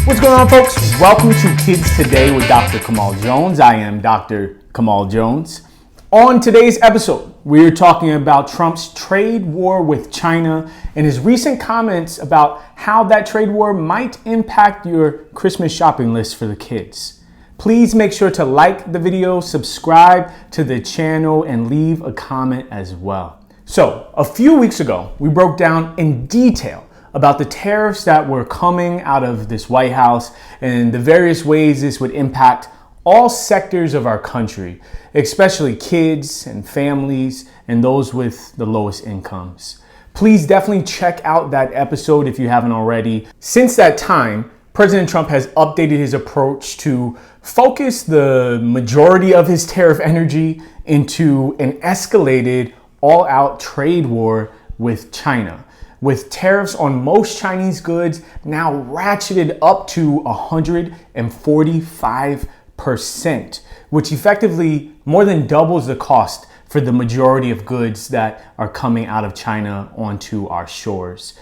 What's going on, folks? Welcome to Kids Today with Dr. Kamal Jones. I am Dr. Kamal Jones. On today's episode, we're talking about Trump's trade war with China and his recent comments about how that trade war might impact your Christmas shopping list for the kids. Please make sure to like the video, subscribe to the channel, and leave a comment as well. So, a few weeks ago, we broke down in detail about the tariffs that were coming out of this White House and the various ways this would impact all sectors of our country, especially kids and families and those with the lowest incomes. Please definitely check out that episode if you haven't already. Since that time, President Trump has updated his approach to focus the majority of his tariff energy into an escalated all-out trade war with China, with tariffs on most Chinese goods now ratcheted up to 145%, which effectively more than doubles the cost for the majority of goods that are coming out of China onto our shores.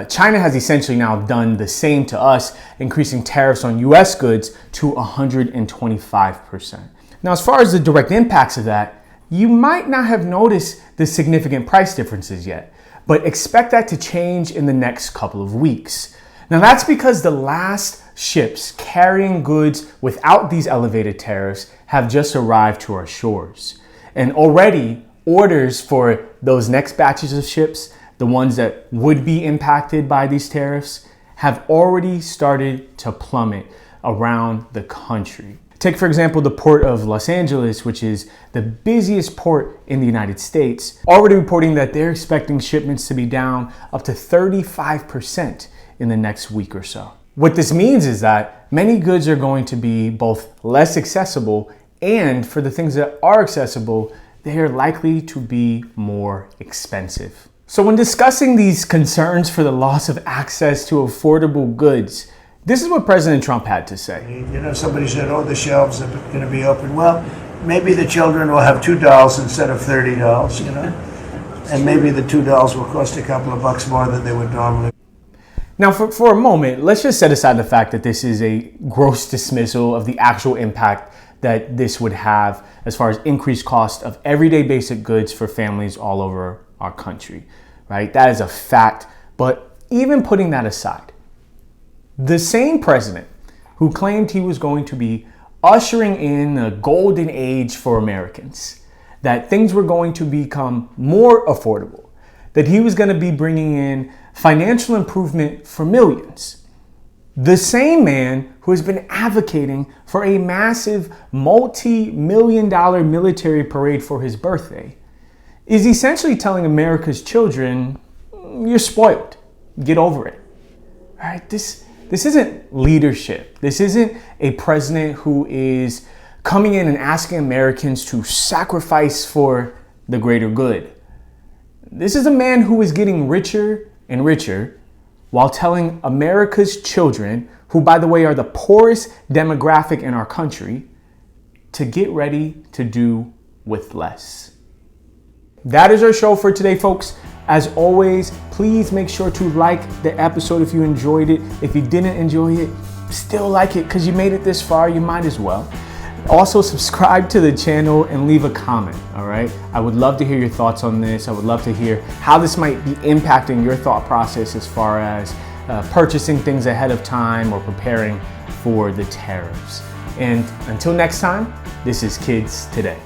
China has essentially now done the same to us, increasing tariffs on US goods to 125%. Now, as far as the direct impacts of that, you might not have noticed the significant price differences yet, but expect that to change in the next couple of weeks. Now, that's because the last ships carrying goods without these elevated tariffs have just arrived to our shores. And already orders for those next batches of ships, the ones that would be impacted by these tariffs, have already started to plummet around the country. Take, for example, the port of Los Angeles, which is the busiest port in the United States, already reporting that they're expecting shipments to be down up to 35% in the next week or so. What this means is that many goods are going to be both less accessible, and for the things that are accessible, they are likely to be more expensive. So when discussing these concerns for the loss of access to affordable goods, this is what President Trump had to say. You know, somebody said, oh, the shelves are going to be open. Well, maybe the children will have $2 instead of $30, you know? And maybe the $2 will cost a couple of bucks more than they would normally. Now, for a moment, let's just set aside the fact that this is a gross dismissal of the actual impact that this would have as far as increased cost of everyday basic goods for families all over our country, right? That is a fact. But even putting that aside, the same president who claimed he was going to be ushering in a golden age for Americans, that things were going to become more affordable, that he was going to be bringing in financial improvement for millions. The same man who has been advocating for a massive multi-million-dollar military parade for his birthday is essentially telling America's children, you're spoiled, get over it. All right, This isn't leadership. This isn't a president who is coming in and asking Americans to sacrifice for the greater good. This is a man who is getting richer and richer while telling America's children, who, by the way, are the poorest demographic in our country, to get ready to do with less. That is our show for today, folks. As always, please make sure to like the episode if you enjoyed it. If you didn't enjoy it, still like it because you made it this far, you might as well. Also, subscribe to the channel and leave a comment, all right? I would love to hear your thoughts on this. I would love to hear how this might be impacting your thought process as far as purchasing things ahead of time or preparing for the tariffs. And until next time, this is Kids Today.